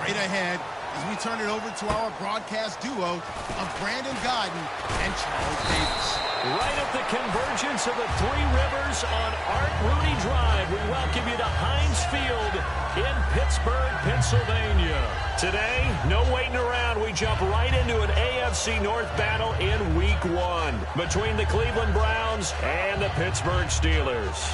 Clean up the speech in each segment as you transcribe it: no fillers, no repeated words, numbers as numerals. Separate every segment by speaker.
Speaker 1: straight ahead as we turn it over to our broadcast duo of Brandon Godden and Charles Davis.
Speaker 2: Right at the convergence of the Three Rivers on Art Rooney Drive, we welcome you to Heinz Field in Pittsburgh, Pennsylvania. Today, no waiting around. We jump right into an AFC North battle in Week 1 between the Cleveland Browns and the Pittsburgh Steelers.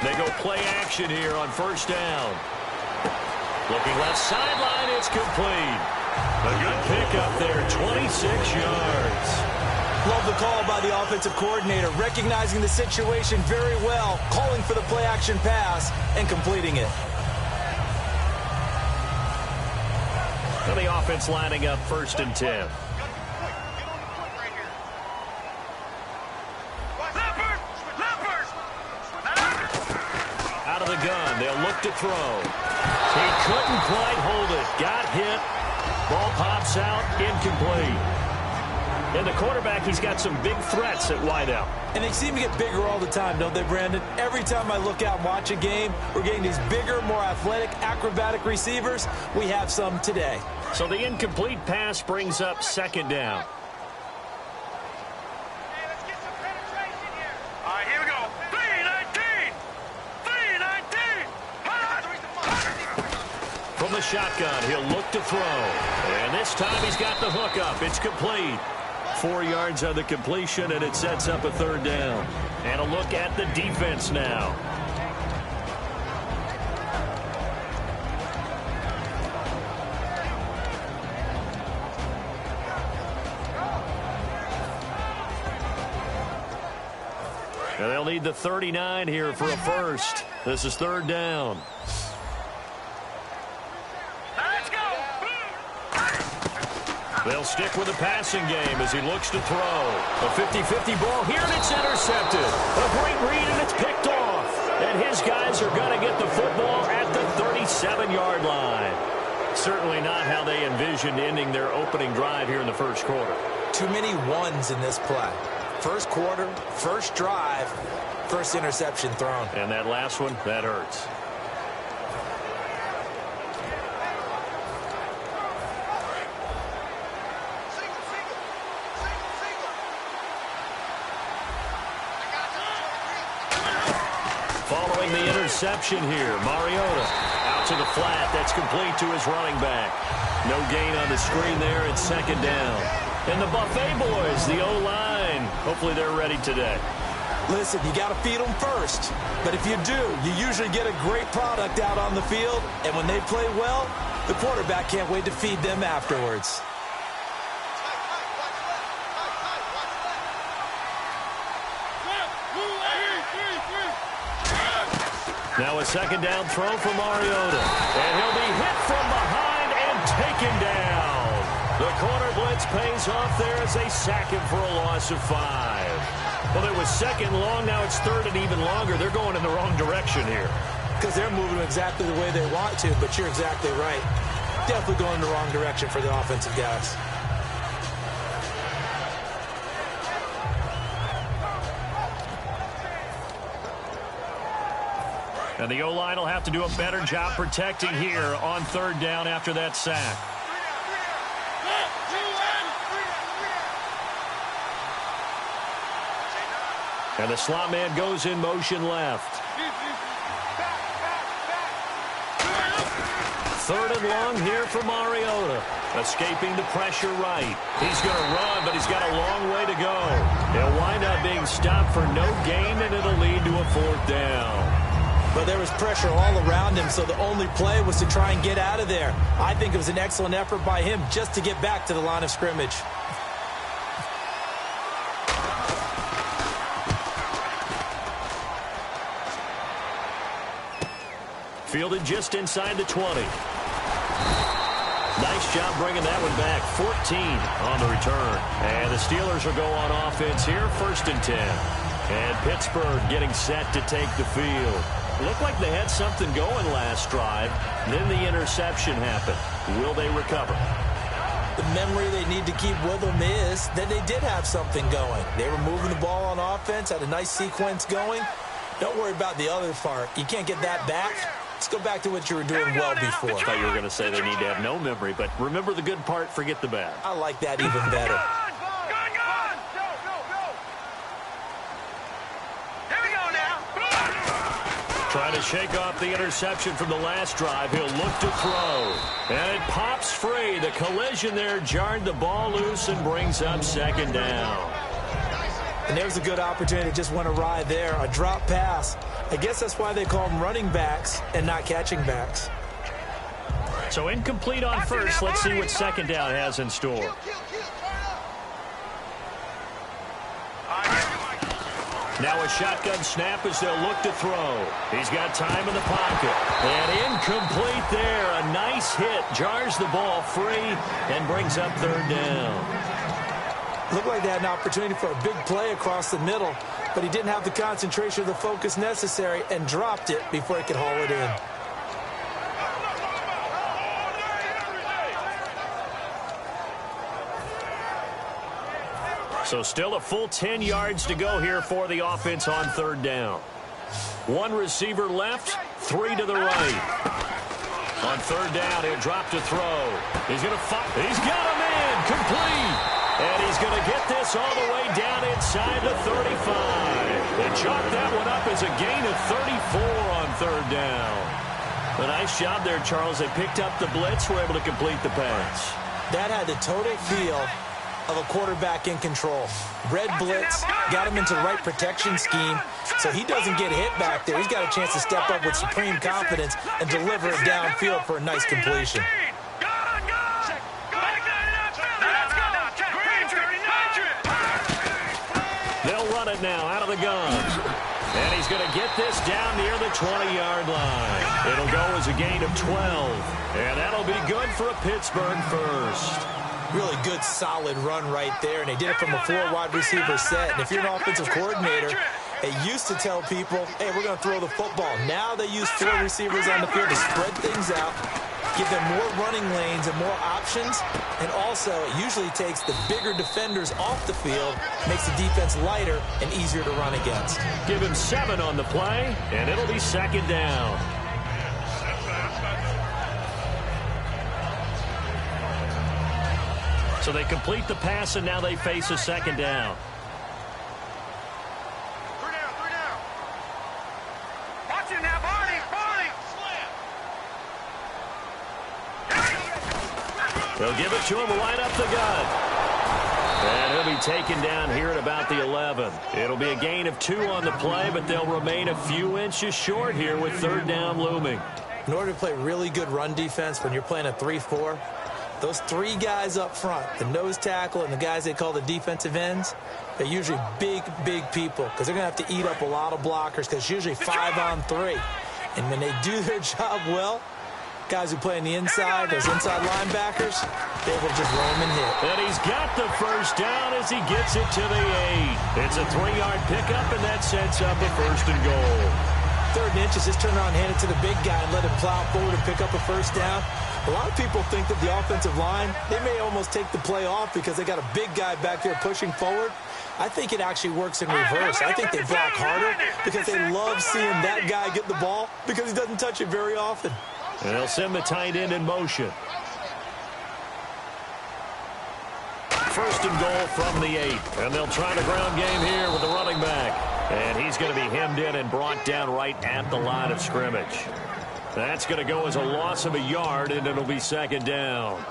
Speaker 2: They go play action here on first down. Looking left sideline, it's complete. A good pickup there, 26 yards.
Speaker 3: Love the call by the offensive coordinator, recognizing the situation very well, calling for the play action pass and completing it.
Speaker 2: And the offense lining up 1st and 10. Out of the gun, they'll look to throw. He couldn't quite hold it. Got hit. Ball pops out, incomplete. And the quarterback, he's got some big threats at wideout.
Speaker 3: And they seem to get bigger all the time, don't they, Brandon? Every time I look out and watch a game, we're getting these bigger, more athletic, acrobatic receivers. We have some today.
Speaker 2: So the incomplete pass brings up 2nd down. From the shotgun, he'll look to throw. And this time he's got the hook up. It's complete. 4 yards on the completion, and it sets up a 3rd down. And a look at the defense now. And they'll need the 39 here for a first. This is 3rd down. They'll stick with the passing game as he looks to throw. A 50-50 ball here, and it's intercepted. A great read, and it's picked off. And his guys are going to get the football at the 37-yard line. Certainly not how they envisioned ending their opening drive here in the 1st quarter.
Speaker 3: Too many ones in this play. 1st quarter, 1st drive, 1st interception thrown.
Speaker 2: And that last one, that hurts. Following the interception here, Mariota out to the flat. That's complete to his running back. No gain on the screen there. It's 2nd down. And the Buffet boys, the O-line, hopefully they're ready today.
Speaker 3: Listen, you got to feed them first. But if you do, you usually get a great product out on the field. And when they play well, the quarterback can't wait to feed them afterwards.
Speaker 2: Now a 2nd down throw for Mariota. And he'll be hit from behind and taken down. The corner blitz pays off there as they sack him for a loss of 5. Well, it was 2nd long. Now it's 3rd and even longer. They're going in the wrong direction here.
Speaker 3: Because they're moving exactly the way they want to, but you're exactly right. Definitely going in the wrong direction for the offensive guys.
Speaker 2: And the O-line will have to do a better job protecting here on 3rd down after that sack. And the slot man goes in motion left. 3rd and long here for Mariota. Escaping the pressure right. He's going to run, but he's got a long way to go. He'll wind up being stopped for no gain, and it'll lead to a 4th down.
Speaker 3: But there was pressure all around him, so the only play was to try and get out of there. I think it was an excellent effort by him just to get back to the line of scrimmage.
Speaker 2: Fielded just inside the 20. Nice job bringing that one back. 14 on the return. And the Steelers will go on offense here, 1st and 10. And Pittsburgh getting set to take the field. Looked like they had something going last drive. Then the interception happened. Will they recover?
Speaker 3: The memory they need to keep with them is that they did have something going. They were moving the ball on offense, had a nice sequence going. Don't worry about the other part. You can't get that back. Let's go back to what you were doing well before.
Speaker 2: I thought you were going to say they need to have no memory, but remember the good part, forget the bad.
Speaker 3: I like that even better.
Speaker 2: Trying to shake off the interception from the last drive. He'll look to throw. And it pops free. The collision there jarred the ball loose and brings up 2nd down.
Speaker 3: And there's a good opportunity that just went awry there. A drop pass. I guess that's why they call them running backs and not catching backs.
Speaker 2: So incomplete on first. Let's see what 2nd down has in store. Now a shotgun snap as they'll look to throw. He's got time in the pocket. And incomplete there. A nice hit. Jars the ball free and brings up 3rd down.
Speaker 3: Looked like they had an opportunity for a big play across the middle, but he didn't have the concentration or the focus necessary and dropped it before he could haul it in.
Speaker 2: So still a full 10 yards to go here for the offense on 3rd down. 1 receiver left, 3 to the right. On 3rd down, he'll drop to throw. He's going to fight. He's got him in. Complete. And he's going to get this all the way down inside the 35. They chalk that one up as a gain of 34 on 3rd down. A nice job there, Charles. They picked up the blitz, were able to complete the pass.
Speaker 3: That had the total feel of a quarterback in control. Red blitz, got him into the right protection scheme, so he doesn't get hit back there. He's got a chance to step up with supreme confidence and deliver it downfield for a nice completion.
Speaker 2: They'll run it now out of the gun. And he's going to get this down near the 20-yard line. It'll go as a gain of 12. And that'll be good for a Pittsburgh first.
Speaker 3: Really good, solid run right there, and they did it from a 4-wide receiver set. And if you're an offensive coordinator, they used to tell people, hey, we're going to throw the football. Now they use 4 receivers on the field to spread things out, give them more running lanes and more options, and also it usually takes the bigger defenders off the field, makes the defense lighter and easier to run against.
Speaker 2: Give him 7 on the play, and it'll be 2nd down. So they complete the pass, and now they face a 2nd down.
Speaker 4: 3 down. Watch it now, Barney.
Speaker 2: They'll give it to him right up the gut. And he'll be taken down here at about the 11. It'll be a gain of 2 on the play, but they'll remain a few inches short here with 3rd down looming.
Speaker 3: In order to play really good run defense when you're playing a 3-4, those 3 guys up front, the nose tackle and the guys they call the defensive ends, they're usually big people because they're going to have to eat up a lot of blockers because it's usually 5 on 3. And when they do their job well, guys who play on the inside, those inside linebackers, they will just roam and hit.
Speaker 2: And he's got the first down as he gets it to the 8. It's a 3-yard pickup, and that sets up a 1st and goal.
Speaker 3: 3rd and inches, just turn around and hand it to the big guy and let him plow forward and pick up a 1st down. A lot of people think that the offensive line, they may almost take the play off because they got a big guy back there pushing forward. I think it actually works in reverse. I think they block harder because they love seeing that guy get the ball because he doesn't touch it very often.
Speaker 2: And they'll send the tight end in motion. 1st and goal from the 8. And they'll try the ground game here with the running back. And he's going to be hemmed in and brought down right at the line of scrimmage. That's going to go as a loss of a yard, and it'll be 2nd down.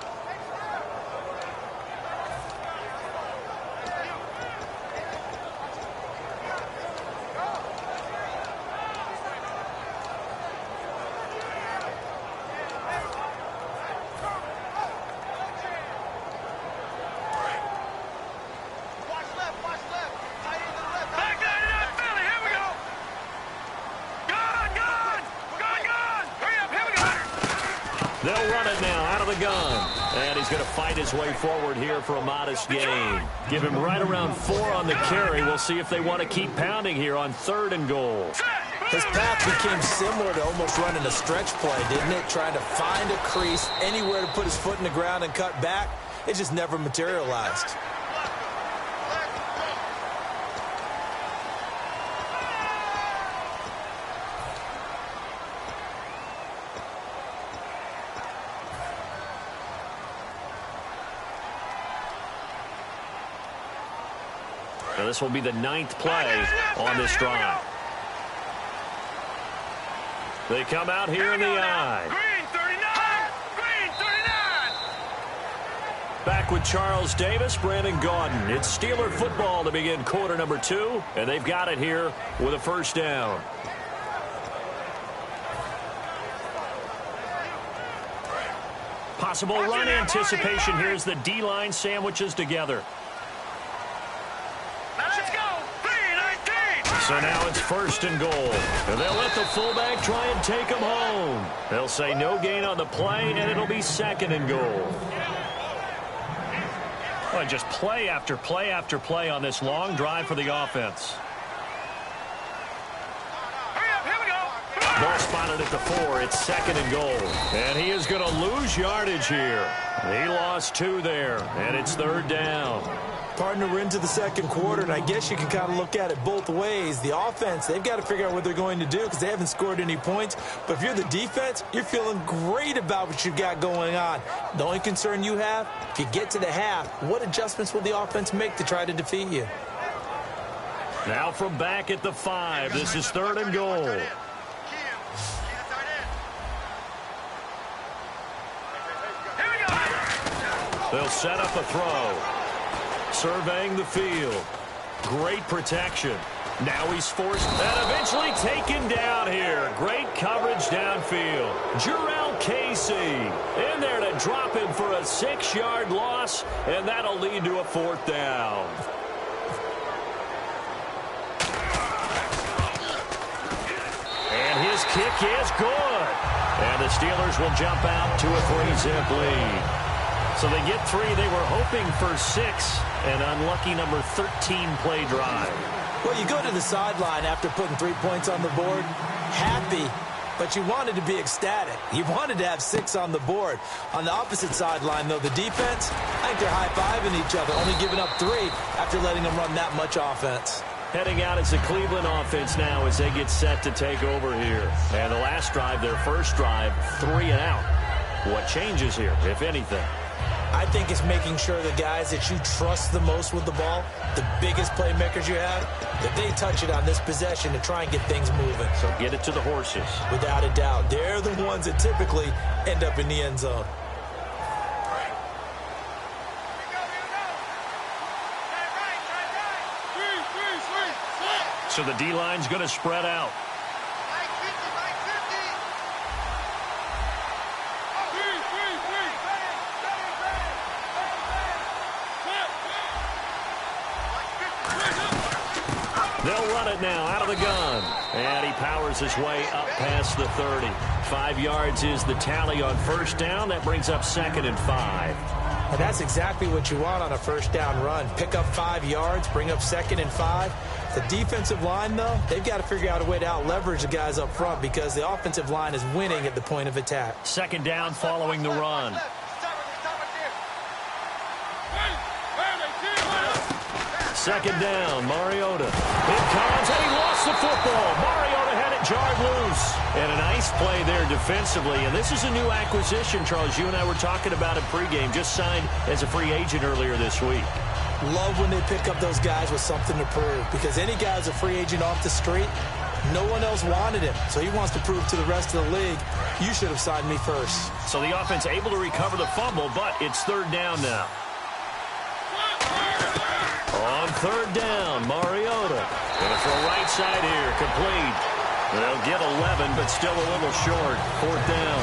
Speaker 2: They'll run it now out of the gun. And he's going to fight his way forward here for a modest gain. Give him right around 4 on the carry. We'll see if they want to keep pounding here on 3rd and goal.
Speaker 3: His path became similar to almost running a stretch play, didn't it? Trying to find a crease, anywhere to put his foot in the ground and cut back. It just never materialized.
Speaker 2: Now this will be the 9th play on this drive. They come out here in the I.
Speaker 4: Green 39!
Speaker 2: Back with Charles Davis, Brandon Gaudin. It's Steeler football to begin quarter number 2, and they've got it here with a first down. Possible run anticipation here as the D-line sandwiches together.
Speaker 4: Let's go! 3-19!
Speaker 2: So now it's 1st and goal. And they'll let the fullback try and take him home. They'll say no gain on the play, and it'll be 2nd and goal. Well, just play after play after play on this long drive for the offense.
Speaker 4: Hurry up, here we go!
Speaker 2: Ball spotted at the 4. It's 2nd and goal. And he is going to lose yardage here. He lost 2 there, and it's 3rd down.
Speaker 3: Partner, we're into the 2nd quarter, and I guess you can kind of look at it both ways. The offense, they've got to figure out what they're going to do because they haven't scored any points. But if you're the defense, you're feeling great about what you've got going on. The only concern you have, if you get to the half, what adjustments will the offense make to try to defeat you?
Speaker 2: Now from back at the 5, this is 3rd and goal. They'll set up a throw. Surveying the field. Great protection. Now he's forced and eventually taken down here. Great coverage downfield. Jarrell Casey in there to drop him for a 6-yard loss, and that'll lead to a 4th down. And his kick is good. And the Steelers will jump out to a 3-zip lead. So they get 3. They were hoping for 6. An unlucky number 13 play drive.
Speaker 3: Well, you go to the sideline after putting 3 points on the board, happy, but you wanted to be ecstatic. You wanted to have 6 on the board. On the opposite sideline, though, the defense, I think they're high-fiving each other, only giving up 3 after letting them run that much offense.
Speaker 2: Heading out is the Cleveland offense now as they get set to take over here. And the last drive, their first drive, 3 and out. What changes here, if anything?
Speaker 3: I think it's making sure the guys that you trust the most with the ball, the biggest playmakers you have, that they touch it on this possession to try and get things moving.
Speaker 2: So get it to the horses.
Speaker 3: Without a doubt. They're the ones that typically end up in the end zone.
Speaker 2: So the D-line's going to spread out. They'll run it now out of the gun. And he powers his way up past the 30. 5 yards is the tally on first down. That brings up 2nd and 5.
Speaker 3: And that's exactly what you want on a first down run. Pick up 5 yards, bring up 2nd and 5. The defensive line, though, they've got to figure out a way to out-leverage the guys up front because the offensive line is winning at the point of attack.
Speaker 2: 2nd down following the run. Second down, Mariota. Here comes, and he lost the football. Mariota had it jarred loose. And a nice play there defensively. And this is a new acquisition, Charles. You and I were talking about it pregame. Just signed as a free agent earlier this week.
Speaker 3: Love when they pick up those guys with something to prove. Because any guy who's a free agent off the street, no one else wanted him. So he wants to prove to the rest of the league, you should have signed me first.
Speaker 2: So the offense able to recover the fumble, but it's 3rd down now. On 3rd down, Mariota. Going to throw right side here, complete. They'll get 11, but still a little short. 4th down.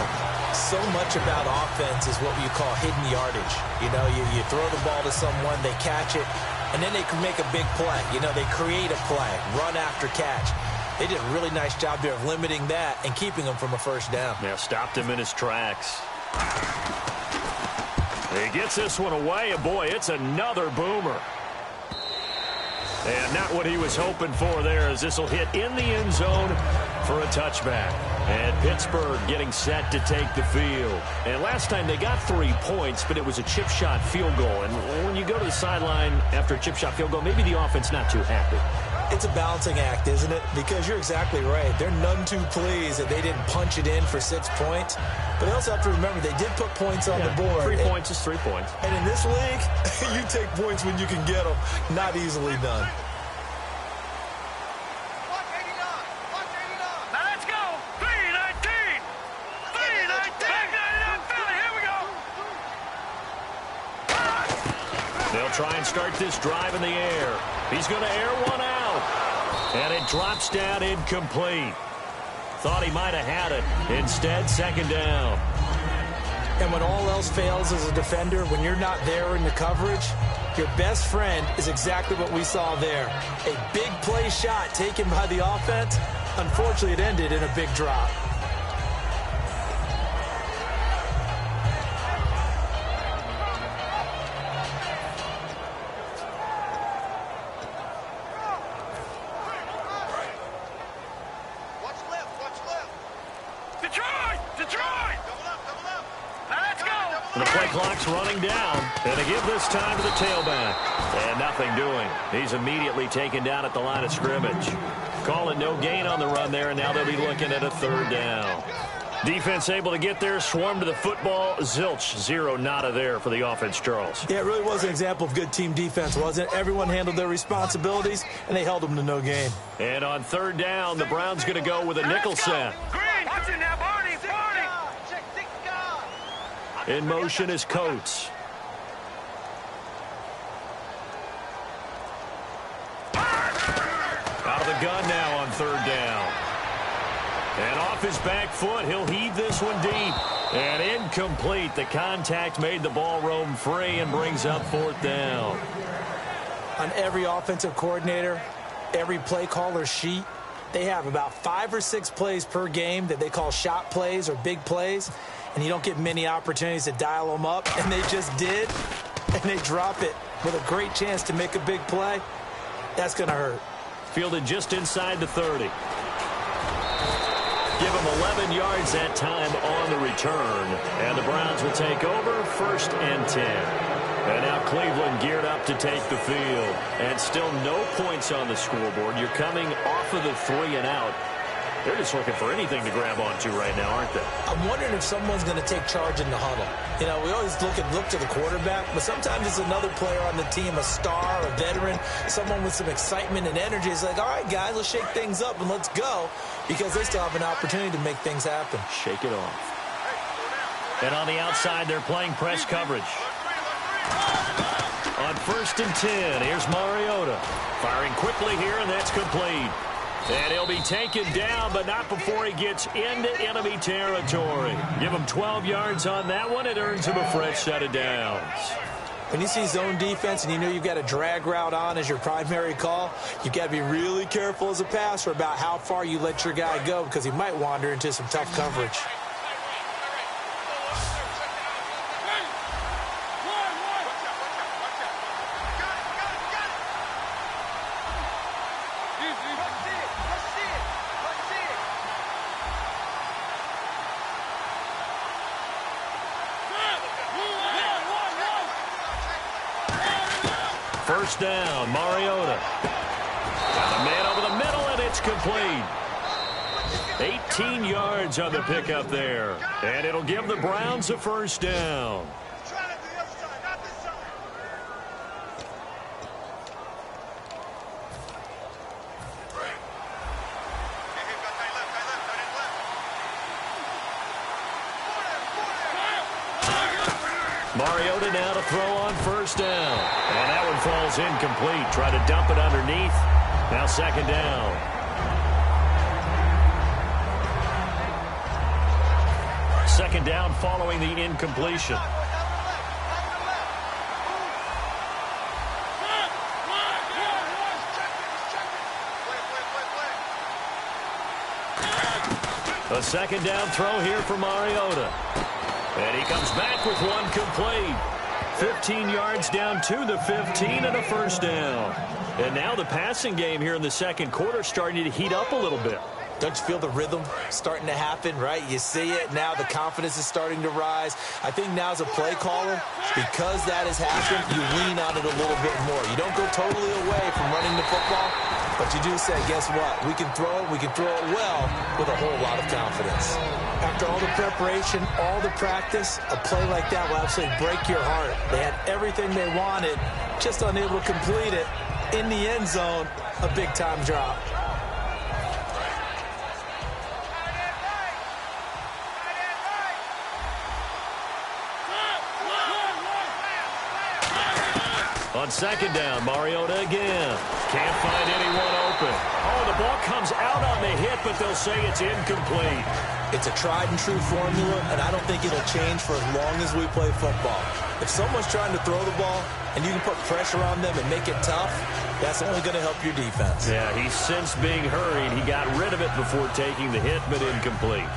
Speaker 3: So much about offense is what you call hidden yardage. You know, you throw the ball to someone, they catch it, and then they can make a big play. You know, they create a play, run after catch. They did a really nice job there of limiting that and keeping him from a first down.
Speaker 2: Yeah, stopped him in his tracks. He gets this one away, and boy, it's another boomer. And not what he was hoping for there, as this will hit in the end zone for a touchback. And Pittsburgh getting set to take the field. And last time they got 3 points, but it was a chip shot field goal. And when you go to the sideline after a chip shot field goal, maybe the offense not too happy.
Speaker 3: It's a balancing act, isn't it? Because you're exactly right. They're none too pleased that they didn't punch it in for 6 points. But they also have to remember they did put points on the board.
Speaker 2: 3 points is 3 points.
Speaker 3: And in this league, you take points when you can get them. Not easily done.
Speaker 4: Now let's go. 3-19. 3-19. Philly, here we go.
Speaker 2: They'll try and start this drive in the air. He's going to air one out. And it drops down incomplete. Thought he might have had it. Instead, second down.
Speaker 3: And when all else fails as a defender, when you're not there in the coverage, your best friend is exactly what we saw there. A big play shot taken by the offense. Unfortunately, it ended in a big drop.
Speaker 2: The play clock's running down. And they give this time to the tailback. And nothing doing. He's immediately taken down at the line of scrimmage. Calling no gain on the run there, and now they'll be looking at a third down. Defense able to get there, swarm to the football. Zilch, 0 nada there for the offense, Charles.
Speaker 3: Yeah, it really was an example of good team defense, wasn't it? Everyone handled their responsibilities, and they held them to no gain.
Speaker 2: And on third down, the Browns going to go with a nickel set.
Speaker 4: Watch it now, Barney.
Speaker 2: In motion is Coates. Out of the gun now on third down. And off his back foot, he'll heave this one deep. And incomplete. The contact made the ball roam free and brings up fourth down.
Speaker 3: On every offensive coordinator, every play caller sheet, they have about 5 or 6 plays per game that they call shot plays or big plays. And you don't get many opportunities to dial them up. And they just did. And they drop it with a great chance to make a big play. That's going to hurt.
Speaker 2: Fielded just inside the 30. Give him 11 yards that time on the return. And the Browns will take over, 1st and 10. And now Cleveland geared up to take the field. And still no points on the scoreboard. You're coming off of the 3 and out. They're just looking for anything to grab onto right now, aren't they?
Speaker 3: I'm wondering if someone's going to take charge in the huddle. You know, we always look to the quarterback, but sometimes it's another player on the team, a star, a veteran, someone with some excitement and energy. It's like, all right, guys, let's shake things up and let's go, because they still have an opportunity to make things happen.
Speaker 2: Shake it off. And on the outside, they're playing press coverage. On 1st and 10, here's Mariota. Firing quickly here, and that's complete. And he'll be taken down, but not before he gets into enemy territory. Give him 12 yards on that one. It earns him a fresh set of downs.
Speaker 3: When you see zone defense and you know you've got a drag route on as your primary call, you've got to be really careful as a passer about how far you let your guy go, because he might wander into some tough coverage.
Speaker 2: First down, Mariota. Got a man over the middle, and it's complete. 18 yards on the pickup there. And it'll give the Browns a first down. Mariota now to throw on first down. And that one falls incomplete. Try to dump it underneath. Now second down. Second down following the incompletion. A second down throw here for Mariota. And he comes back with one complete. 15 yards down to the 15 and a first down. And now the passing game here in the second quarter starting to heat up a little bit.
Speaker 3: Don't you feel the rhythm starting to happen, right? You see it. Now the confidence is starting to rise. I think now as a play caller, because that has happened, you lean on it a little bit more. You don't go totally away from running the football, but you do say, guess what? We can throw it well with a whole lot of confidence. After all the preparation, all the practice, a play like that will absolutely break your heart. They had everything they wanted, just unable to complete it. In the end zone, a big-time drop.
Speaker 2: On second down, Mariota again. Can't find anyone open. Oh, the ball comes out on the hit, but they'll say it's incomplete.
Speaker 3: It's a tried-and-true formula, and I don't think it'll change for as long as we play football. If someone's trying to throw the ball and you can put pressure on them and make it tough, that's only going to help your defense.
Speaker 2: Yeah, he's since being hurried. He got rid of it before taking the hit, but incomplete.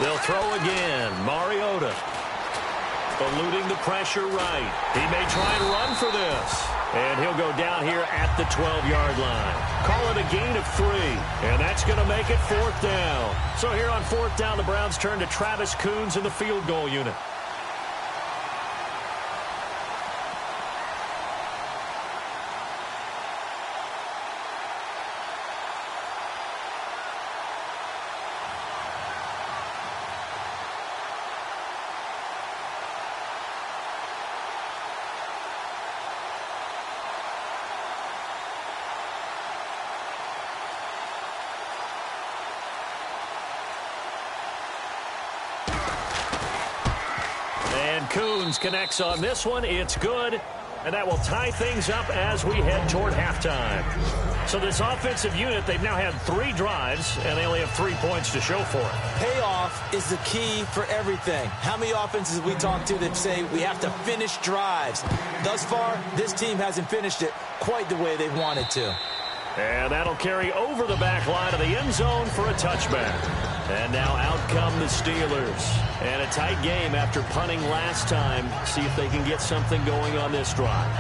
Speaker 2: They'll throw again. Mariota eluding the pressure right. He may try and run for this. And he'll go down here at the 12-yard line. Call it a gain of 3. And that's going to make it fourth down. So here on fourth down, the Browns turn to Travis Coons in the field goal unit. Coons connects on this one. It's good. And that will tie things up as we head toward halftime. So this offensive unit, they've now had 3 drives, and they only have 3 points to show for it.
Speaker 3: Payoff is the key for everything. How many offenses we talk to that say we have to finish drives? Thus far, this team hasn't finished it quite the way they wanted to.
Speaker 2: And that'll carry over the back line of the end zone for a touchback. And now out come the Steelers. And a tight game after punting last time. See if they can get something going on this drive.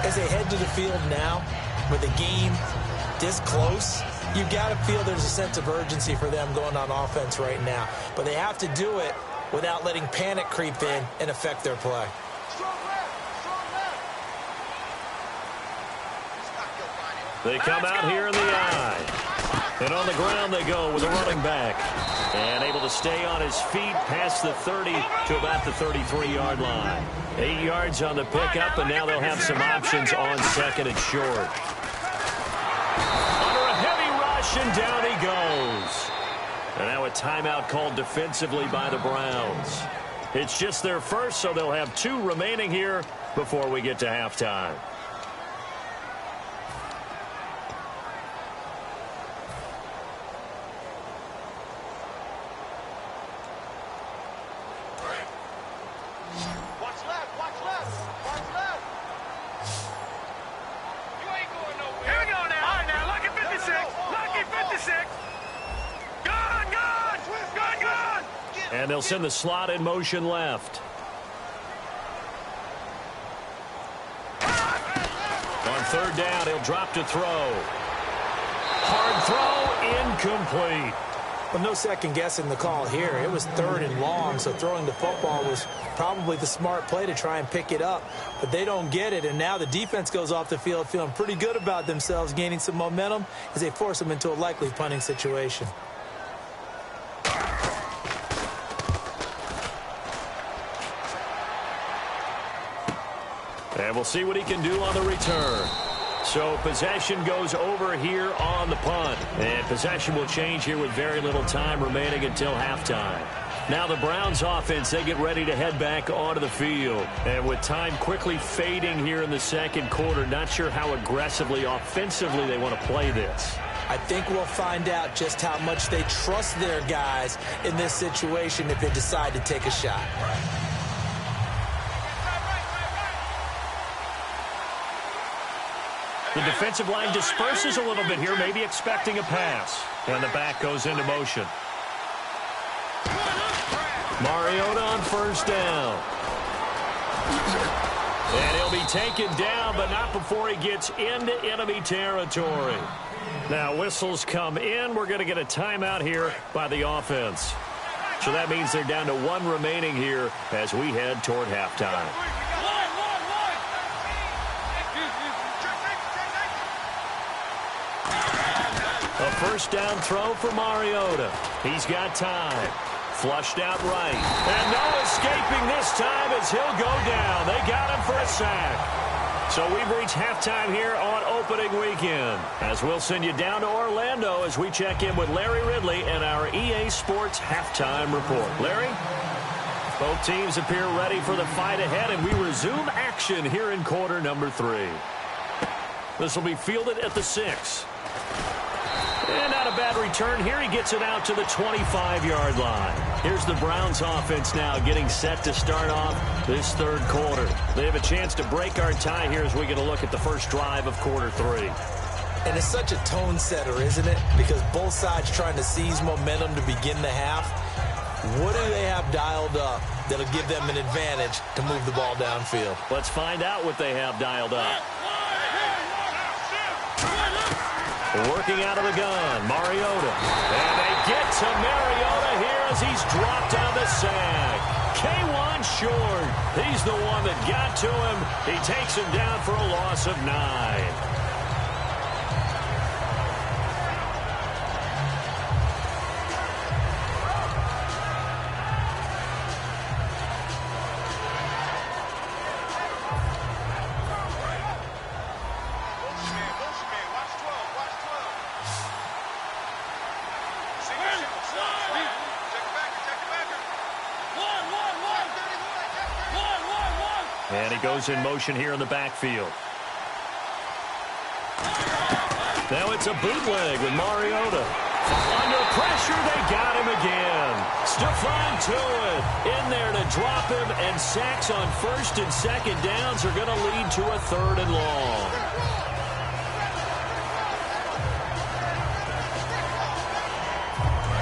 Speaker 3: As they head to the field now, with the game this close, you've got to feel there's a sense of urgency for them going on offense right now. But they have to do it without letting panic creep in and affect their play.
Speaker 2: They come out here in the eye. And on the ground they go with a running back. And able to stay on his feet past the 30 to about the 33-yard line. 8 yards on the pickup, and now they'll have some options on second and short. Under a heavy rush, and down he goes. And now a timeout called defensively by the Browns. It's just their first, so they'll have 2 remaining here before we get to halftime. And they'll send the slot in motion left. On third down, he'll drop to throw. Hard throw, incomplete.
Speaker 3: Well, no second guessing the call here. It was 3rd and long, so throwing the football was probably the smart play to try and pick it up. But they don't get it, and now the defense goes off the field feeling pretty good about themselves, gaining some momentum as they force them into a likely punting situation.
Speaker 2: And we'll see what he can do on the return. So possession goes over here on the punt. And possession will change here with very little time remaining until halftime. Now the Browns offense, they get ready to head back onto the field. And with time quickly fading here in the second quarter, not sure how aggressively, offensively they want to play this.
Speaker 3: I think we'll find out just how much they trust their guys in this situation if they decide to take a shot.
Speaker 2: The defensive line disperses a little bit here, maybe expecting a pass. And the back goes into motion. Mariota on first down. And he'll be taken down, but not before he gets into enemy territory. Now, whistles come in. We're going to get a timeout here by the offense. So that means they're down to one remaining here as we head toward halftime. A first down throw for Mariota. He's got time. Flushed out right. And no escaping this time as he'll go down. They got him for a sack. So we've reached halftime here on opening weekend. As we'll send you down to Orlando as we check in with Larry Ridley and our EA Sports halftime report. Larry? Both teams appear ready for the fight ahead, and we resume action here in quarter number 3. This will be fielded at the 6. And not a bad return here. He gets it out to the 25-yard line. Here's the Browns offense now getting set to start off this third quarter. They have a chance to break our tie here as we get a look at the first drive of quarter 3.
Speaker 3: And it's such a tone setter, isn't it? Because both sides trying to seize momentum to begin the half. What do they have dialed up that'll give them an advantage to move the ball downfield?
Speaker 2: Let's find out what they have dialed up. Working out of the gun, Mariota. And they get to Mariota here as he's dropped on the sack. K1 short. He's the one that got to him. He takes him down for a loss of 9. And he goes in motion here in the backfield. Now it's a bootleg with Mariota. Under pressure, they got him again. Stephon Tuitt in there to drop him, and sacks on first and second downs are going to lead to a 3rd and long.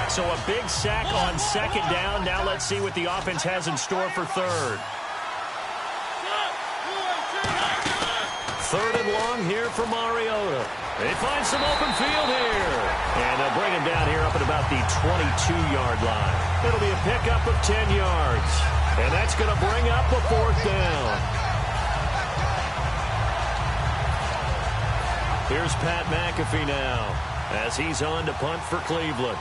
Speaker 2: So a big sack on second down. Now let's see what the offense has in store for 3rd. 3rd and long here for Mariota. They find some open field here. And they'll bring him down here up at about the 22-yard line. It'll be a pickup of 10 yards. And that's going to bring up a 4th down. Here's Pat McAfee now as he's on to punt for Cleveland.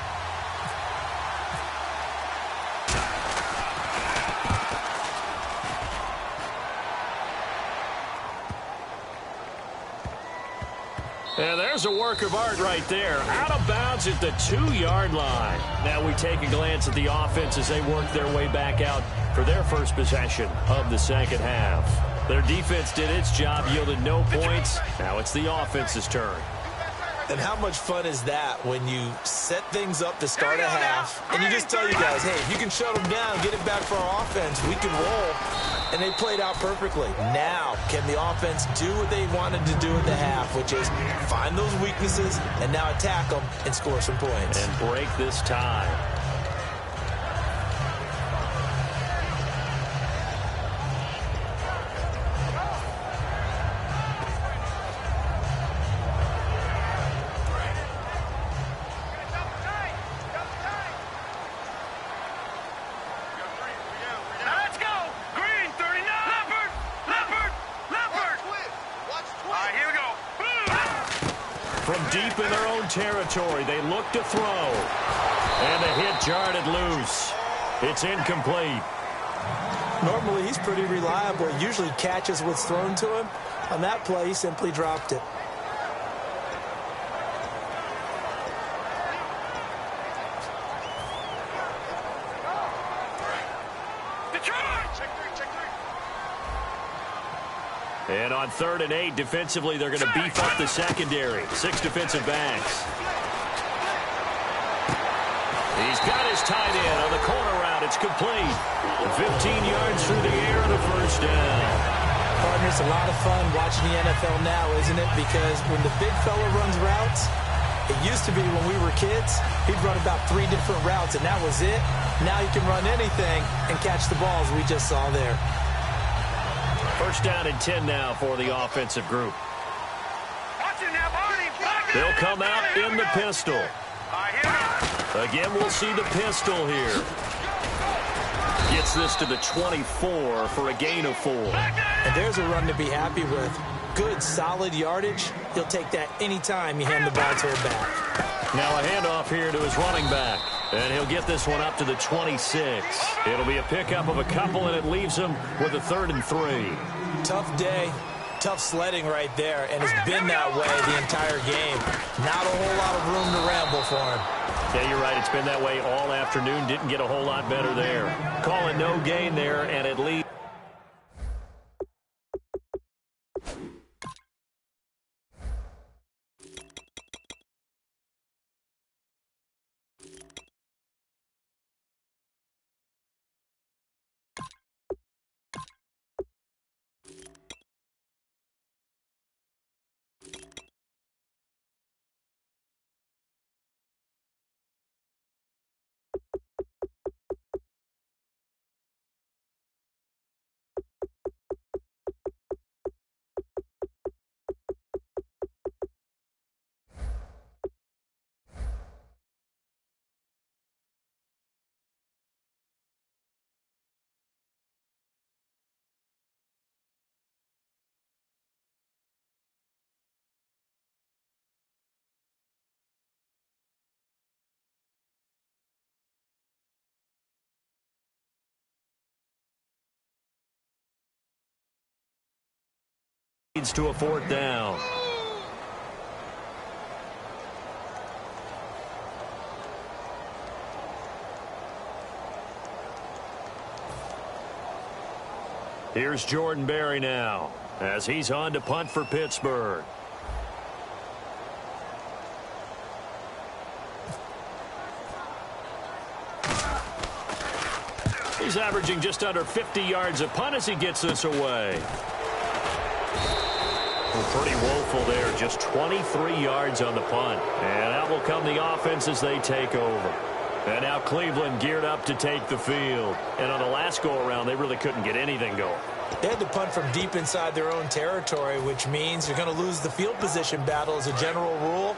Speaker 2: And there's a work of art right there. Out of bounds at the 2-yard line. Now we take a glance at the offense as they work their way back out for their first possession of the second half. Their defense did its job, yielded no points. Now it's the offense's turn.
Speaker 3: And how much fun is that when you set things up to start a half and you just tell you guys, hey, if you can shut them down, get it back for our offense, we can roll. And they played out perfectly. Now, can the offense do what they wanted to do at the half, which is find those weaknesses and now attack them and score some points?
Speaker 2: And break this tie. Territory. They look to throw. And the hit jarred it loose. It's incomplete.
Speaker 3: Normally, he's pretty reliable. He usually catches what's thrown to him. On that play, he simply dropped it.
Speaker 2: And on 3rd and 8, defensively, they're going to beef up the secondary. 6 defensive backs. He's got his tight end on the corner route. It's complete. 15 yards through the air and a first down.
Speaker 3: Partner, it's a lot of fun watching the NFL now, isn't it? Because when the big fella runs routes, it used to be when we were kids, he'd run about 3 different routes, and that was it. Now you can run anything and catch the balls we just saw there.
Speaker 2: First down and 10 now for the offensive group. They'll come out in the pistol. Again, we'll see the pistol here. Gets this to the 24 for a gain of 4.
Speaker 3: And there's a run to be happy with. Good, solid yardage. He'll take that anytime you hand the ball to him back.
Speaker 2: Now a handoff here to his running back. And he'll get this one up to the 26. It'll be a pickup of a couple, and it leaves him with a 3rd and 3.
Speaker 3: Tough day. Tough sledding right there, and it's been that way the entire game. Not a whole lot of room to ramble for him.
Speaker 2: Yeah, you're right. It's been that way all afternoon. Didn't get a whole lot better there. Call it no gain there, and it leads. Leads to a 4th down. Here's Jordan Berry now as he's on to punt for Pittsburgh. He's averaging just under 50 yards a punt as he gets this away. Pretty woeful there, just 23 yards on the punt. And out will come the offense as they take over. And now Cleveland geared up to take the field. And on the last go-around, they really couldn't get anything going.
Speaker 3: They had to punt from deep inside their own territory, which means you're going to lose the field position battle as a general rule.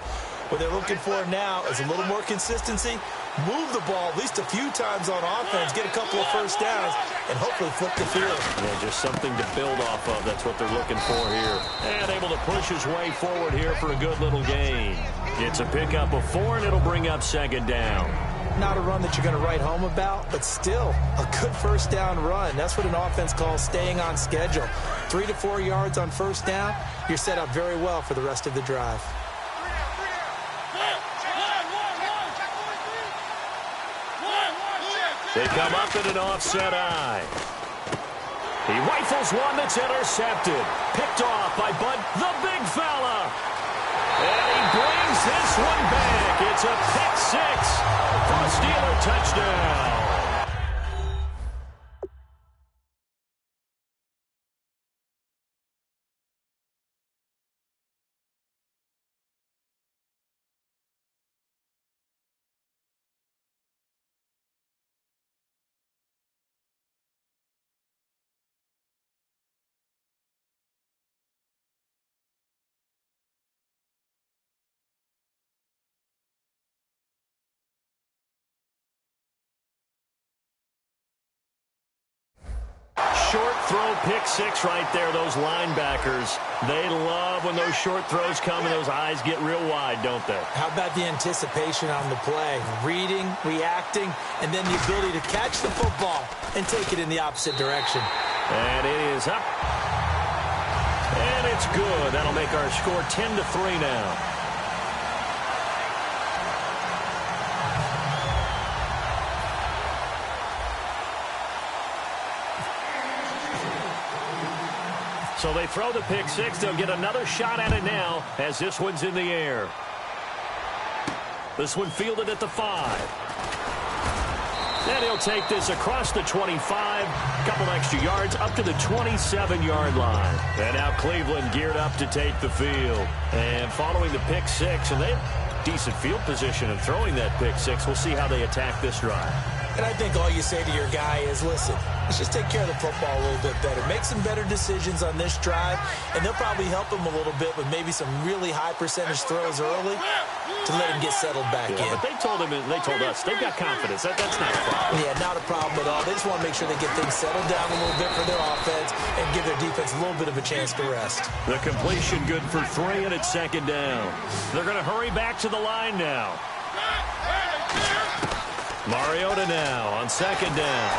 Speaker 3: What they're looking for now is a little more consistency, move the ball at least a few times on offense, get a couple of first downs, and hopefully flip the field.
Speaker 2: Yeah, just something to build off of. That's what they're looking for here. And able to push his way forward here for a good little gain. It's a pickup of 4, and it'll bring up 2nd down.
Speaker 3: Not a run that you're going to write home about, but still a good first down run. That's what an offense calls staying on schedule. 3 to 4 yards on first down, you're set up very well for the rest of the drive.
Speaker 2: They come up in an offset eye. He rifles one that's intercepted. Picked off by Bud, the big fella. And he brings this one back. It's a pick 6 for a Steeler touchdown. Short throw, pick 6 right there. Those linebackers, they love when those short throws come and those eyes get real wide, don't they?
Speaker 3: How about the anticipation on the play? Reading, reacting, and then the ability to catch the football and take it in the opposite direction.
Speaker 2: And it is up. And it's good. That'll make our score 10-3 now. So they throw the pick 6. They'll get another shot at it now as this one's in the air. This one fielded at the 5. And he'll take this across the 25, a couple extra yards, up to the 27-yard line. And now Cleveland geared up to take the field. And following the pick six, and they have decent field position in throwing that pick six. We'll see how they attack this drive.
Speaker 3: And I think all you say to your guy is, listen, let's just take care of the football a little bit better. Make some better decisions on this drive, and they'll probably help him a little bit with maybe some really high percentage throws early to let him get settled back in.
Speaker 2: But they told him, and they told us, they've got confidence. That's not a problem.
Speaker 3: Yeah, not a problem at all. They just want to make sure they get things settled down a little bit for their offense and give their defense a little bit of a chance to rest.
Speaker 2: The completion good for 3, and it's second down. They're going to hurry back to the line now. Mariota now on second down.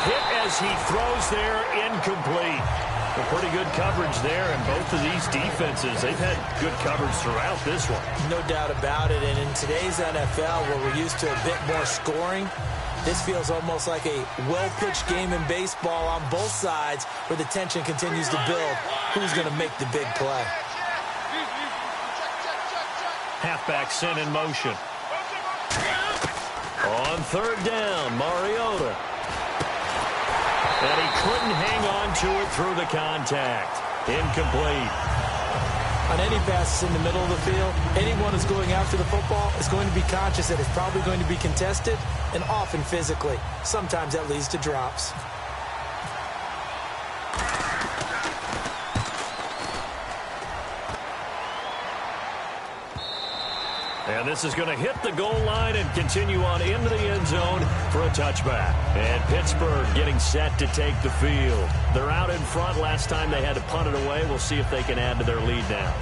Speaker 2: Hit as he throws there, incomplete. Well, pretty good coverage there, and both of these defenses, they've had good coverage throughout this one.
Speaker 3: No doubt about it, and in today's NFL, where we're used to a bit more scoring, this feels almost like a well-pitched game in baseball on both sides, where the tension continues to build. Who's going to make the big play?
Speaker 2: Halfback sent in motion. On third down, Mariota. And he couldn't hang on to it through the contact. Incomplete.
Speaker 3: On any passes in the middle of the field, anyone who's going after the football is going to be conscious that it's probably going to be contested, and often physically. Sometimes that leads to drops.
Speaker 2: And this is going to hit the goal line and continue on into the end zone for a touchback. And Pittsburgh getting set to take the field. They're out in front. Last time they had to punt it away. We'll see if they can add to their lead now.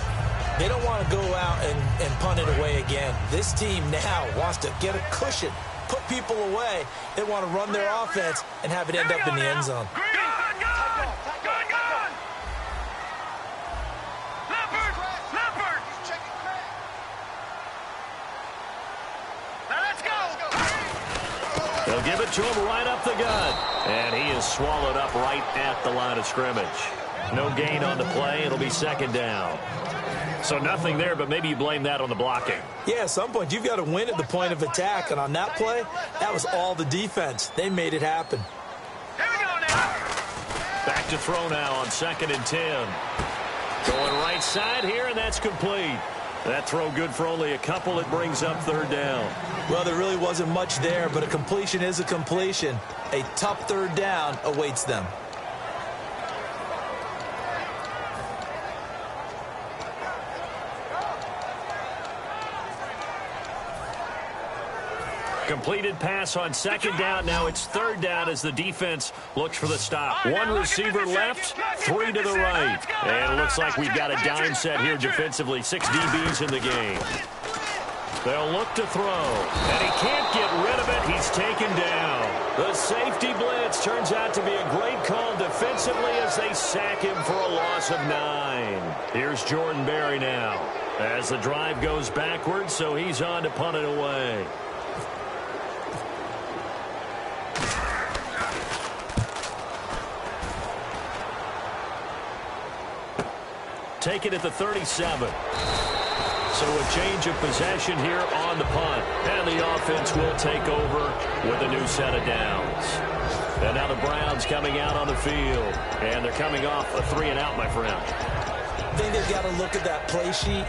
Speaker 3: They don't want to go out and punt it away again. This team now wants to get a cushion, put people away. They want to run their offense and have it end up in the end zone.
Speaker 2: They'll give it to him right up the gut. And he is swallowed up right at the line of scrimmage. No gain on the play. It'll be second down. So nothing there, but maybe you blame that on the blocking.
Speaker 3: Yeah, at some point, you've got to win at the point of attack. And on that play, that was all the defense. They made it happen.
Speaker 4: Here we go now.
Speaker 2: Back to throw now on 2nd and 10. Going right side here, and that's complete. That throw good for only a couple. It brings up third down.
Speaker 3: Well, there really wasn't much there, but a completion is a completion. A tough third down awaits them.
Speaker 2: Completed pass on 2nd down. Now it's 3rd down as the defense looks for the stop. 1 receiver left, 3 to the right. And it looks like we've got a dime set here defensively. 6 DBs in the game. They'll look to throw. And he can't get rid of it. He's taken down. The safety blitz turns out to be a great call defensively as they sack him for a loss of 9. Here's Jordan Berry now as the drive goes backwards, so he's on to punt it away. Take it at the 37. So a change of possession here on the punt. And the offense will take over with a new set of downs. And now the Browns coming out on the field. And they're coming off a 3-and-out, my friend.
Speaker 3: I think they've got to look at that play sheet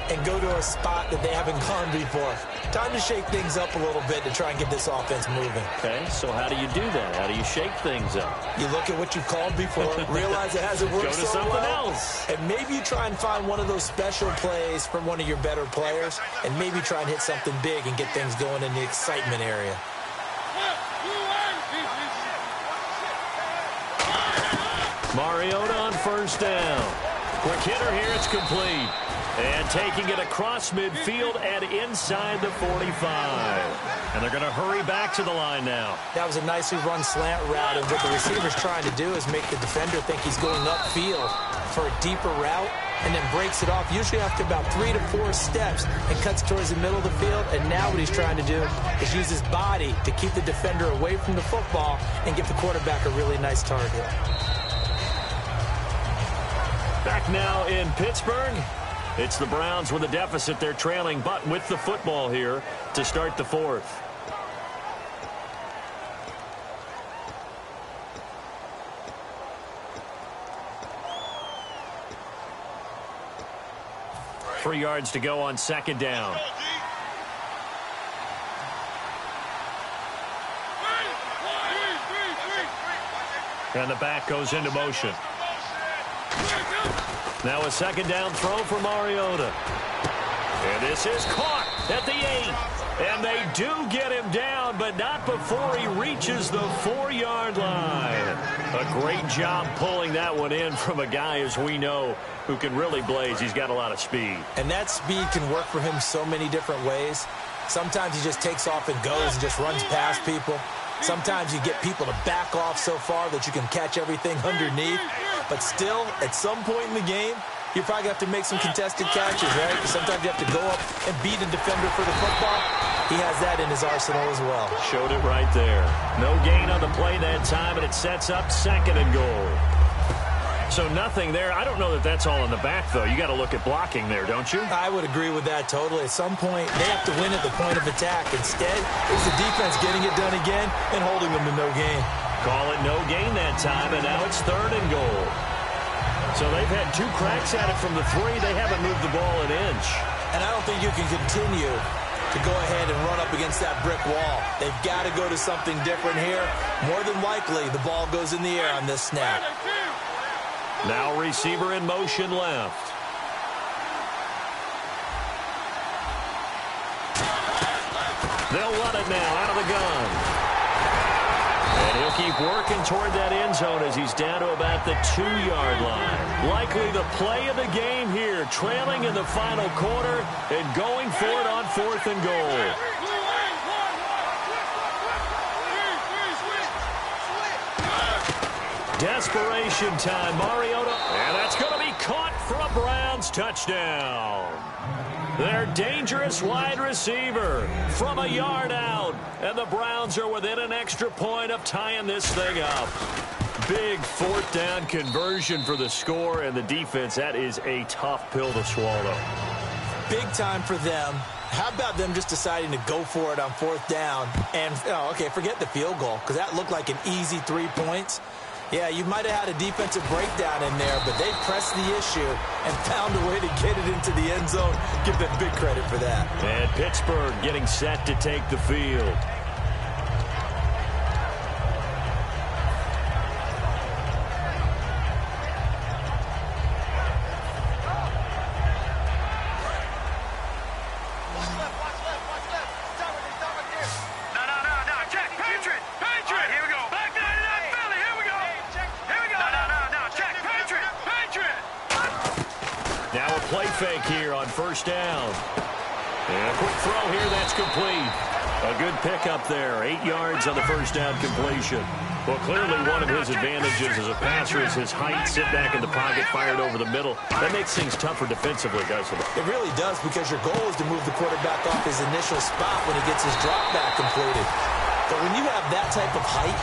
Speaker 3: and go to a spot that they haven't gone before. Time to shake things up a little bit to try and get this offense moving.
Speaker 2: Okay, so how do you do that? How do you shake things up?
Speaker 3: You look at what you've called before, realize it hasn't worked
Speaker 2: so
Speaker 3: so
Speaker 2: something
Speaker 3: well,
Speaker 2: else.
Speaker 3: and maybe you try and find one of those special plays from one of your better players, and maybe try and hit something big and get things going in the excitement area.
Speaker 2: Mariota on 1st down. Quick hitter here, it's complete. And taking it across midfield and inside the 45. And they're going to hurry back to the line now.
Speaker 3: That was a nicely run slant route, and what the receiver's trying to do is make the defender think he's going upfield for a deeper route, and then breaks it off, usually after about 3 to 4 steps, and cuts towards the middle of the field. And now what he's trying to do is use his body to keep the defender away from the football and give the quarterback a really nice target.
Speaker 2: Back now in Pittsburgh. It's the Browns with a deficit. They're trailing, but with the football here to start the 4th. 3 yards to go on second down. And the back goes into motion. Now a second down throw for Mariota. And this is caught at the 8. And they do get him down, but not before he reaches the 4-yard line. A great job pulling that one in from a guy, as we know, who can really blaze. He's got a lot of speed.
Speaker 3: And that speed can work for him so many different ways. Sometimes he just takes off and goes and just runs past people. Sometimes you get people to back off so far that you can catch everything underneath. But still, at some point in the game, you probably have to make some contested catches, right? Sometimes you have to go up and beat a defender for the football. He has that in his arsenal as well.
Speaker 2: Showed it right there. No gain on the play that time, and it sets up 2nd and goal. So nothing there. I don't know that that's all in the back, though. You got to look at blocking there, don't you?
Speaker 3: I would agree with that totally. At some point, they have to win at the point of attack. Instead, it's the defense getting it done again and holding them to no gain.
Speaker 2: Call it no gain that time, and now it's 3rd and goal. So they've had 2 cracks at it from the 3. They haven't moved the ball an inch.
Speaker 3: And I don't think you can continue to go ahead and run up against that brick wall. They've got to go to something different here. More than likely, the ball goes in the air on this snap.
Speaker 2: Now receiver in motion left. They'll run it now out of the gun. And he'll keep working toward that end zone as he's down to about the 2-yard line. Likely the play of the game here, trailing in the final quarter and going for it on 4th and goal. Desperation time, Mariota, and that's going to be caught for a Browns touchdown. Their dangerous wide receiver from a yard out, and the Browns are within an extra point of tying this thing up. Big 4th down conversion for the score, and the defense, that is a tough pill to swallow.
Speaker 3: Big time for them. How about them just deciding to go for it on 4th down? And, okay, forget the field goal, because that looked like an easy 3 points. Yeah, you might have had a defensive breakdown in there, but they pressed the issue and found a way to get it into the end zone. Give them big credit for that.
Speaker 2: And Pittsburgh getting set to take the field. Play fake here on 1st down. And a quick throw here, that's complete. A good pickup there, 8 yards on the 1st down completion. Well, clearly one of his advantages as a passer is his height, sit back in the pocket, fired over the middle. That makes things tougher defensively, doesn't it?
Speaker 3: It really does, because your goal is to move the quarterback off his initial spot when he gets his drop back completed. But when you have that type of height,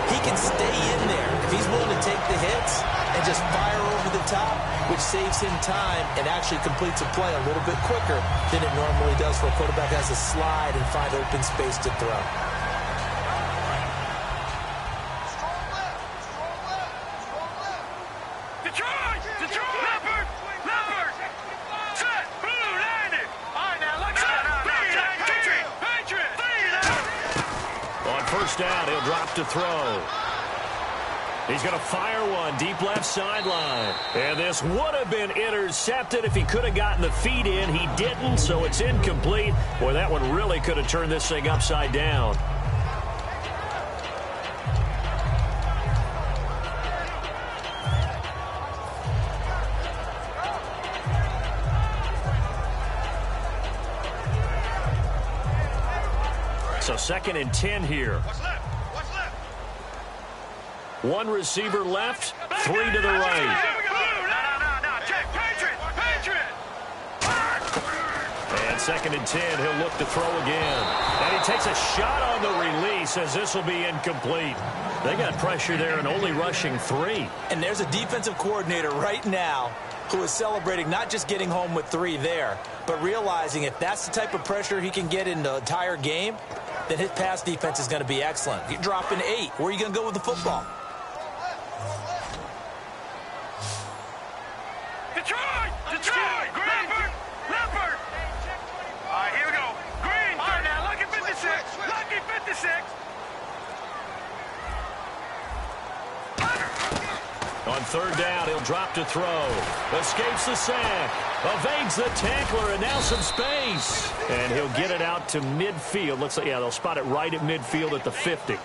Speaker 3: he can stay in there. If he's willing to take the hits and just fire over the top, which saves him time and actually completes a play a little bit quicker than it normally does for a quarterback has to slide and find open space to throw.
Speaker 4: Detroit! Leopard! Set! Blue landed! All right, now look at Patriot!
Speaker 2: On 1st down, he'll drop to throw. He's going to fire one deep left sideline. And this would have been intercepted if he could have gotten the feet in. He didn't, so it's incomplete. Boy, that one really could have turned this thing upside down. So 2nd and 10 here. One receiver left, 3 to the right. And 2nd and 10, he'll look to throw again. And he takes a shot on the release as this will be incomplete. They got pressure there and only rushing 3.
Speaker 3: And there's a defensive coordinator right now who is celebrating not just getting home with 3 there, but realizing if that's the type of pressure he can get in the entire game, then his pass defense is going to be excellent. You're dropping 8. Where are you going to go with the football?
Speaker 4: Detroit!
Speaker 2: On third down, he'll drop to throw. Escapes the sack. Evades the tackler, and now some space. And he'll get it out to midfield. Looks like, yeah, they'll spot it right at midfield at the 50.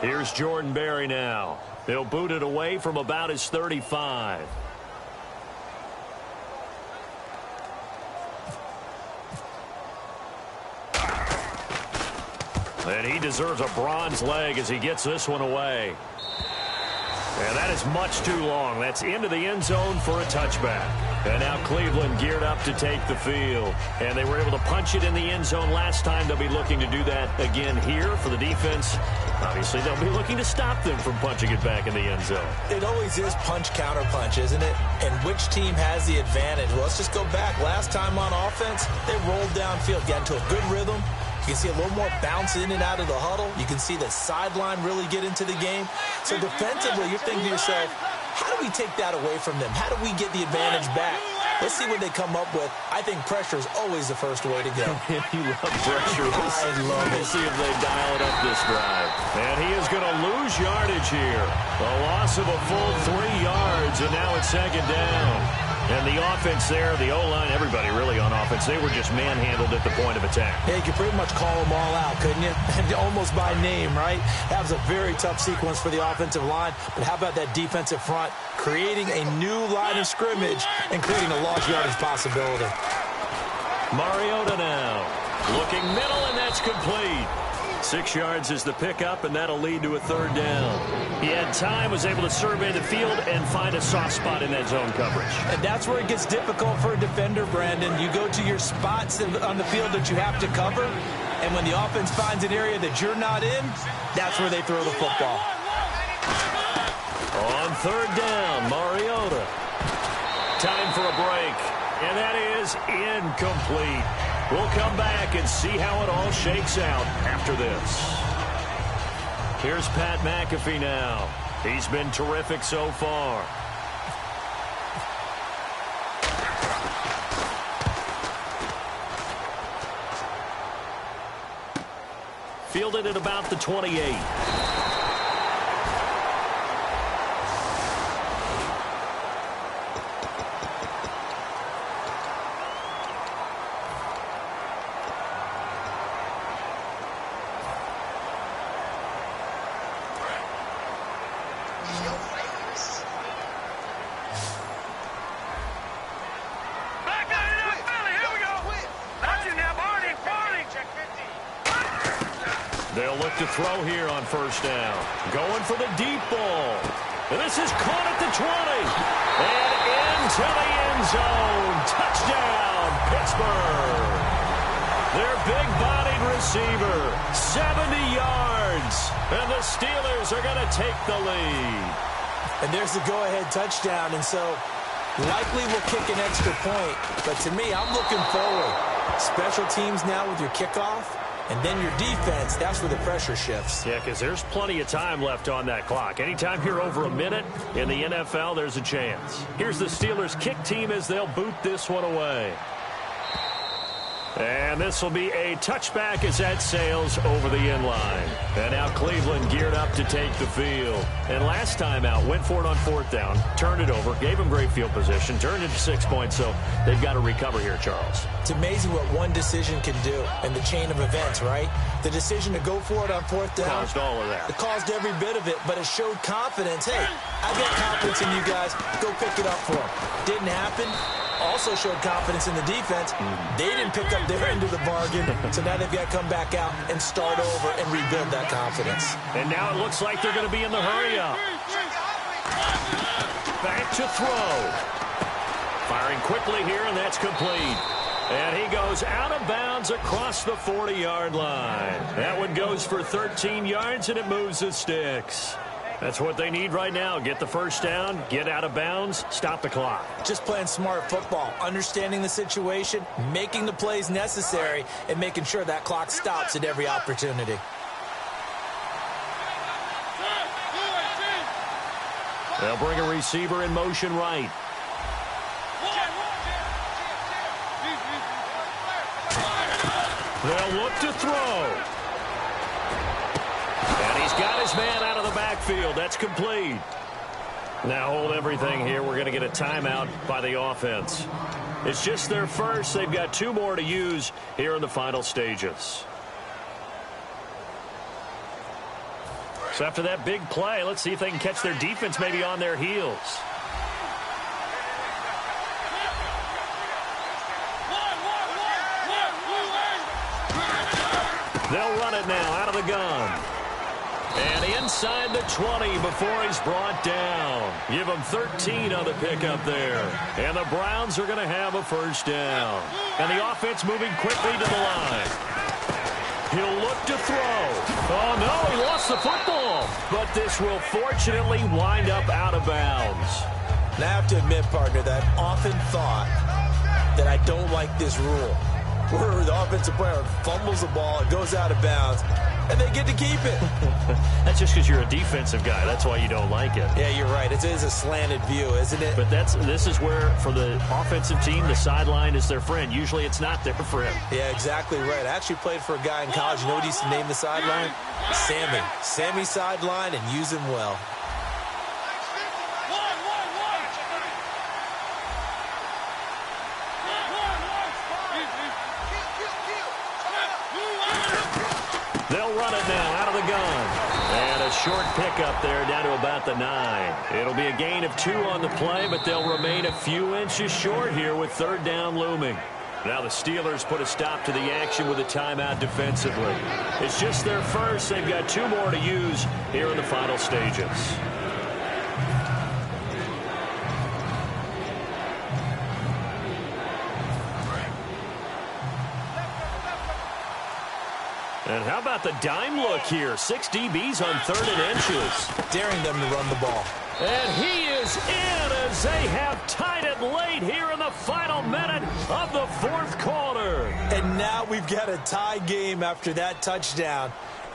Speaker 2: Here's Jordan Berry now. They'll boot it away from about his 35. And he deserves a bronze leg as he gets this one away. And that is much too long. That's into the end zone for a touchback. And now Cleveland geared up to take the field. And they were able to punch it in the end zone last time. They'll be looking to do that again here for the defense. Obviously, they'll be looking to stop them from punching it back in the end zone.
Speaker 3: It always is punch-counter-punch, isn't it? And which team has the advantage? Well, let's just go back. Last time on offense, they rolled downfield, got into a good rhythm. You can see a little more bounce in and out of the huddle. You can see the sideline really get into the game. So defensively, you're thinking to yourself, how do we take that away from them? How do we get the advantage back? Let's see what they come up with. I think pressure is always the first way to go.
Speaker 2: You love pressure.
Speaker 3: I love it.
Speaker 2: We'll see if they dial it up this drive. And he is going to lose yardage here. A loss of a full 3 yards, and now it's second down. And the offense there, the O-line, everybody really on offense, they were just manhandled at the point of attack.
Speaker 3: Yeah, you could pretty much call them all out, couldn't you? Almost by name, right? That was a very tough sequence for the offensive line. But how about that defensive front creating a new line of scrimmage and creating a large yardage possibility?
Speaker 2: Mariota now looking middle, and that's complete. 6 yards is the pickup, and that'll lead to a third down. He had time, was able to survey the field and find a soft spot in that zone coverage.
Speaker 3: And that's where it gets difficult for a defender, Brandon. You go to your spots on the field that you have to cover, and when the offense finds an area that you're not in, that's where they throw the football.
Speaker 2: On third down, Mariota. Time for a break, and that is incomplete. We'll come back and see how it all shakes out after this. Here's Pat McAfee now. He's been terrific so far. Fielded at about the 28. They'll look to throw here on first down. Going for the deep ball. And this is caught at the 20. And into the end zone. Touchdown, Pittsburgh. Their big-bodied receiver, 70 yards. And the Steelers are going to take the lead.
Speaker 3: And there's the go-ahead touchdown. And so likely we'll kick an extra point. But to me, I'm looking forward. Special teams now with your kickoff. And then your defense, that's where the pressure shifts.
Speaker 2: Yeah, because there's plenty of time left on that clock. Anytime you're over a minute in the NFL, there's a chance. Here's the Steelers kick team as they'll boot this one away. And this will be a touchback as that sails over the end line. And now Cleveland geared up to take the field. And last time out, went for it on fourth down, turned it over, gave them great field position, turned it to 6 points, so they've got to recover here, Charles.
Speaker 3: It's amazing what one decision can do in the chain of events, right? The decision to go for it on fourth down.
Speaker 2: Caused all of that.
Speaker 3: It caused every bit of it, but it showed confidence. Hey, I got confidence in you guys. Go pick it up for them. Didn't happen. Also showed confidence in the defense. They didn't pick up their end of the bargain, so now they've got to come back out and start over and rebuild that confidence.
Speaker 2: And now it looks like they're going to be in the hurry-up. Back to throw. Firing quickly here, and that's complete. And he goes out of bounds across the 40-yard line. That one goes for 13 yards, and it moves the sticks. That's what they need right now. Get the first down, get out of bounds, stop the clock.
Speaker 3: Just playing smart football, understanding the situation, making the plays necessary, and making sure that clock stops at every opportunity.
Speaker 2: They'll bring a receiver in motion right. They'll look to throw. And he's got his man out of the backfield. That's complete. Now hold everything here. We're going to get a timeout by the offense. It's just their first. They've got 2 more to use here in the final stages. So after that big play, let's see if they can catch their defense maybe on their heels. They'll run it now out of the gun. And inside the 20 before he's brought down. Give him 13 on the pickup there. And the Browns are going to have a first down. And the offense moving quickly to the line. He'll look to throw. Oh, no, he lost the football. But this will fortunately wind up out of bounds.
Speaker 3: And I have to admit, partner, that I've often thought that I don't like this rule, where the offensive player fumbles the ball, it goes out of bounds, and they get to keep it.
Speaker 2: That's just because you're a defensive guy. That's why you don't like it.
Speaker 3: Yeah, you're right. It is a slanted view, isn't it?
Speaker 2: But this is where, for the offensive team, the sideline is their friend. Usually it's not there for him.
Speaker 3: Yeah, exactly right. I actually played for a guy in college. You know what he used to name the sideline? Sammy. Sammy sideline, and use him well.
Speaker 2: They'll run it now out of the gun. And a short pickup there down to about the 9. It'll be a gain of 2 on the play, but they'll remain a few inches short here with 3rd down looming. Now the Steelers put a stop to the action with a timeout defensively. It's just their first. They've got 2 more to use here in the final stages. And how about the dime look here? 6 DBs on 3rd and inches.
Speaker 3: Daring them to run the ball.
Speaker 2: And he is in as they have tied it late here in the final minute of the 4th quarter.
Speaker 3: And now we've got a tie game after that touchdown.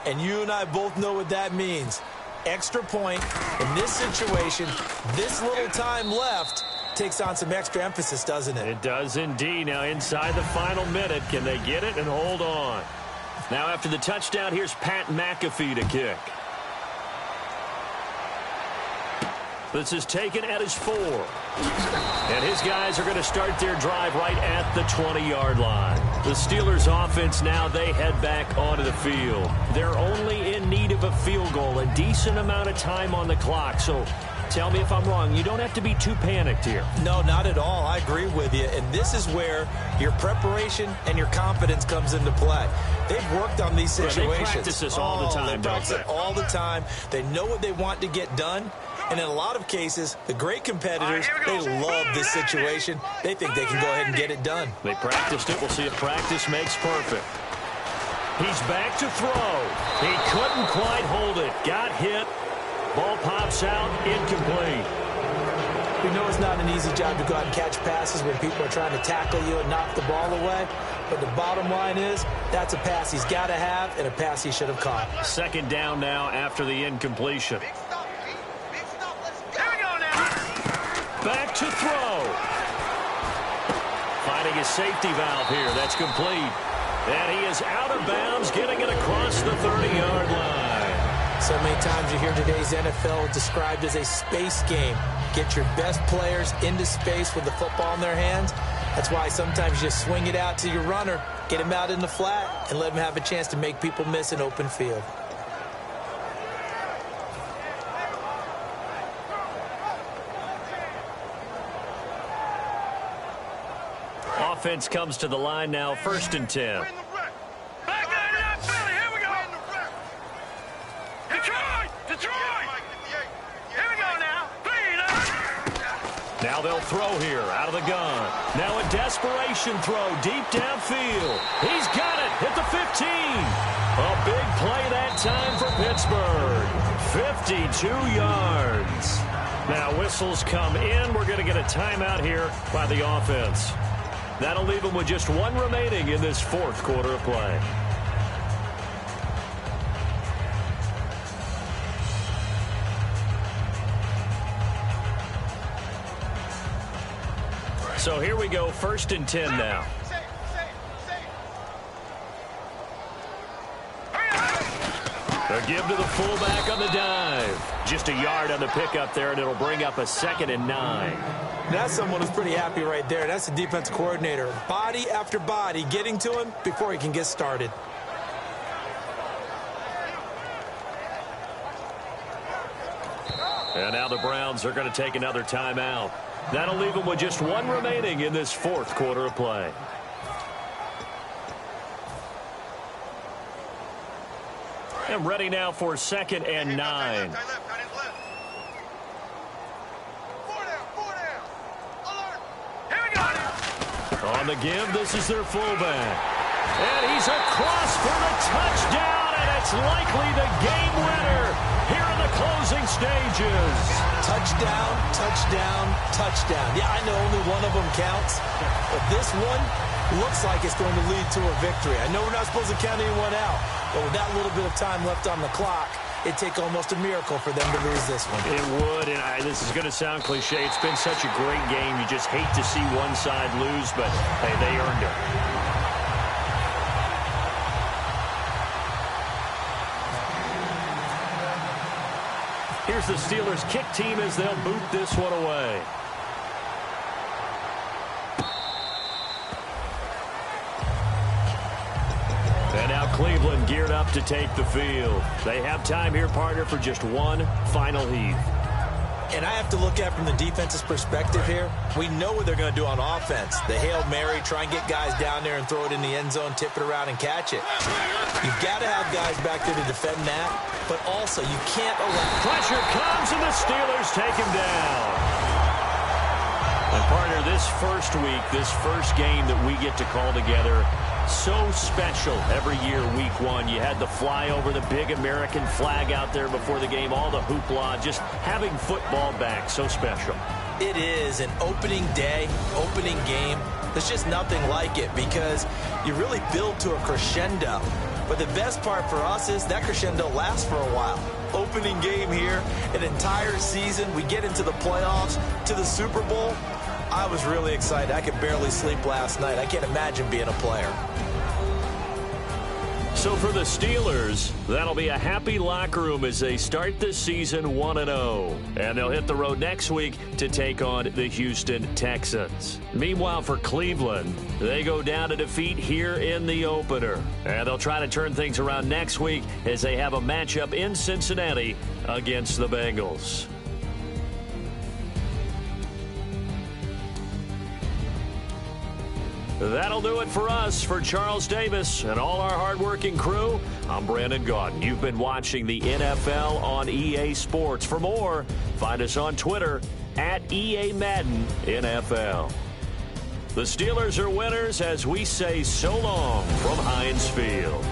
Speaker 3: And you and I both know what that means. Extra point. In this situation, this little time left takes on some extra emphasis, doesn't it?
Speaker 2: It does indeed. Now inside the final minute, can they get it and hold on? Now after the touchdown, here's Pat McAfee to kick. This is taken at his 4. And his guys are going to start their drive right at the 20-yard line. The Steelers offense now, they head back onto the field. They're only in need of a field goal, a decent amount of time on the clock. So tell me if I'm wrong. You don't have to be too panicked here.
Speaker 3: No, not at all. I agree with you. And this is where your preparation and your confidence comes into play. They've worked on these situations.
Speaker 2: They practice this all the time,
Speaker 3: they
Speaker 2: don't
Speaker 3: practice it all the time. They know what they want to get done. And in a lot of cases, the great competitors, they love this situation. They think they can go ahead and get it done.
Speaker 2: They practiced it. We'll see if practice makes perfect. He's back to throw. He couldn't quite hold it. Got hit. Ball pops out, incomplete.
Speaker 3: We know it's not an easy job to go out and catch passes when people are trying to tackle you and knock the ball away. But the bottom line is, that's a pass he's got to have and a pass he should have caught.
Speaker 2: 2nd down now after the incompletion. Back to throw. Finding his safety valve here. That's complete. And he is out of bounds, getting it across the 30-yard line.
Speaker 3: So many times you hear today's NFL described as a space game. Get your best players into space with the football in their hands. That's why sometimes you just swing it out to your runner, get him out in the flat, and let him have a chance to make people miss an open field.
Speaker 2: Offense comes to the line now, 1st and 10.
Speaker 4: Back there in Philly, here we go. Detroit. Here we go now.
Speaker 2: Now they'll throw here out of the gun. Now a desperation throw deep downfield. He's got it at the 15. A big play that time for Pittsburgh. 52 yards. Now whistles come in. We're going to get a timeout here by the offense. That'll leave them with just one remaining in this fourth quarter of play. So here we go, 1st and 10 now. A give to the fullback on the dive. Just a yard on the pickup there, and it'll bring up a 2nd and 9.
Speaker 3: That's someone who's pretty happy right there. That's the defense coordinator. Body after body getting to him before he can get started.
Speaker 2: And now the Browns are going to take another timeout. That'll leave them with just one remaining in this fourth quarter of play. And ready now for 2nd and 9. On the give, this is their fullback. And he's across for the touchdown, and it's likely the game winner here in the closing stages.
Speaker 3: Touchdown, touchdown, touchdown. Yeah, I know only one of them counts, but this one looks like it's going to lead to a victory. I know we're not supposed to count anyone out, but with that little bit of time left on the clock, it'd take almost a miracle for them to lose this one.
Speaker 2: It would, and this is going to sound cliche. It's been such a great game. You just hate to see one side lose, but, hey, they earned it. Here's the Steelers' kick team as they'll boot this one away. And now Cleveland geared up to take the field. They have time here, partner, for just one final heave.
Speaker 3: And I have to look at it from the defense's perspective here. We know what they're going to do on offense. The Hail Mary, try and get guys down there and throw it in the end zone, tip it around and catch it. You've got to have guys back there to defend that, but also you can't allow...
Speaker 2: Pressure comes and the Steelers take him down. And partner, this first week, this first game that we get to call together, so special every year, week one. You had the flyover, the big American flag out there before the game, all the hoopla, just having football back, so special.
Speaker 3: It is an opening day, opening game. There's just nothing like it because you really build to a crescendo. But the best part for us is that crescendo lasts for a while. Opening game here, an entire season. We get into the playoffs, to the Super Bowl. I was really excited. I could barely sleep last night. I can't imagine being a player.
Speaker 2: So for the Steelers, that'll be a happy locker room as they start this season 1-0. And they'll hit the road next week to take on the Houston Texans. Meanwhile, for Cleveland, they go down to defeat here in the opener. And they'll try to turn things around next week as they have a matchup in Cincinnati against the Bengals. That'll do it for us. For Charles Davis and all our hardworking crew, I'm Brandon Gaudin. You've been watching the NFL on EA Sports. For more, find us on Twitter at EA Madden NFL. The Steelers are winners as we say so long from Heinz Field.